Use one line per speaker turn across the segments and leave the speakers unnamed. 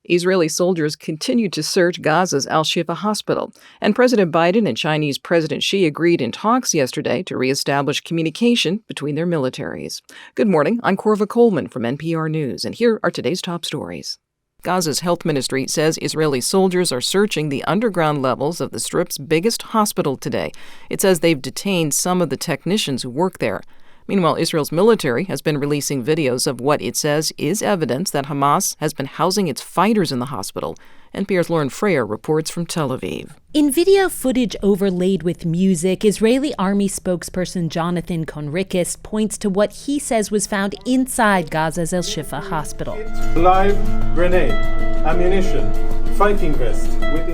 Israeli soldiers continue to search Gaza's Al-Shifa hospital, and President Biden and Chinese President Xi agreed in talks yesterday to reestablish communication between their militaries. Good morning, I'm Corva Coleman from NPR News, and here are today's top stories. Gaza's health ministry says Israeli soldiers are searching the underground levels of the Strip's biggest hospital today. It says they've detained some of the technicians who work there. Meanwhile, Israel's military has been releasing videos of what it says is evidence that Hamas has been housing its fighters in the hospital. NPR's Lauren Freyer reports from Tel Aviv.
In video footage overlaid with music, Israeli army spokesperson Jonathan Conricus points to what he says was found inside Gaza's Al-Shifa hospital.
Live grenade, ammunition, fighting vest.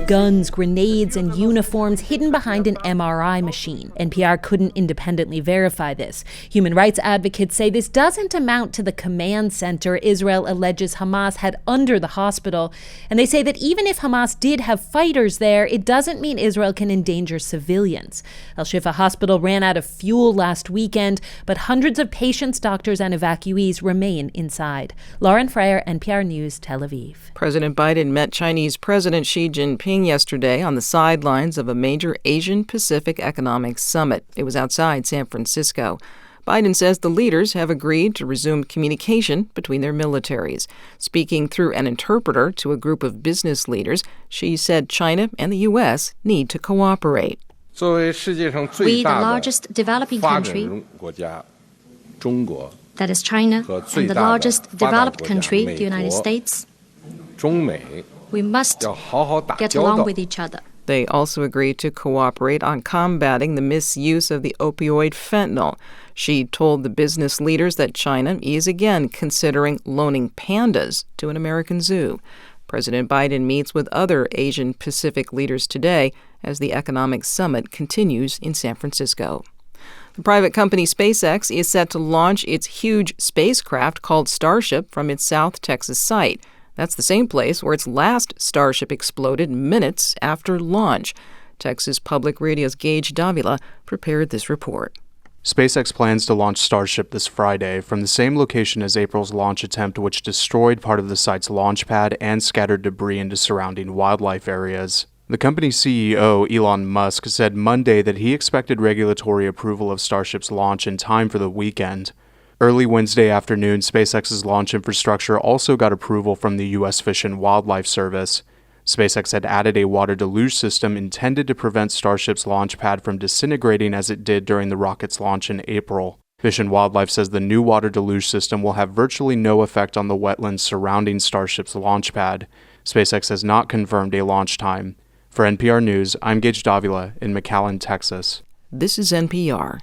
Guns, grenades, and uniforms hidden behind an MRI machine. NPR couldn't independently verify this. Human rights advocates say this doesn't amount to the command center Israel alleges Hamas had under the hospital. And they say that even if Hamas did have fighters there, it doesn't mean Israel can endanger civilians. Al-Shifa Hospital ran out of fuel last weekend, but hundreds of patients, doctors, and evacuees remain inside. Lauren Freyer, NPR News, Tel Aviv.
President Biden met Chinese President Xi Jinping yesterday on the sidelines of a major Asian-Pacific economic summit. It was outside San Francisco. Biden says the leaders have agreed to resume communication between their militaries. Speaking through an interpreter to a group of business leaders, Xi said China and the U.S. need to cooperate.
We, the largest developing country, that is China, and the largest developed country, the United States, we must get along with each other.
They also agreed to cooperate on combating the misuse of the opioid fentanyl. Xi told the business leaders that China is again considering loaning pandas to an American zoo. President Biden meets with other Asian-Pacific leaders today as the economic summit continues in San Francisco. The private company SpaceX is set to launch its huge spacecraft called Starship from its South Texas site. That's the same place where its last Starship exploded minutes after launch. Texas Public Radio's Gage Davila prepared this report.
SpaceX plans to launch Starship this Friday from the same location as April's launch attempt, which destroyed part of the site's launch pad and scattered debris into surrounding wildlife areas. The company's CEO, Elon Musk, said Monday that he expected regulatory approval of Starship's launch in time for the weekend. Early Wednesday afternoon, SpaceX's launch infrastructure also got approval from the U.S. Fish and Wildlife Service. SpaceX had added a water deluge system intended to prevent Starship's launch pad from disintegrating as it did during the rocket's launch in April. Fish and Wildlife says the new water deluge system will have virtually no effect on the wetlands surrounding Starship's launch pad. SpaceX has not confirmed a launch time. For NPR News, I'm Gage Davila in McAllen, Texas.
This is NPR.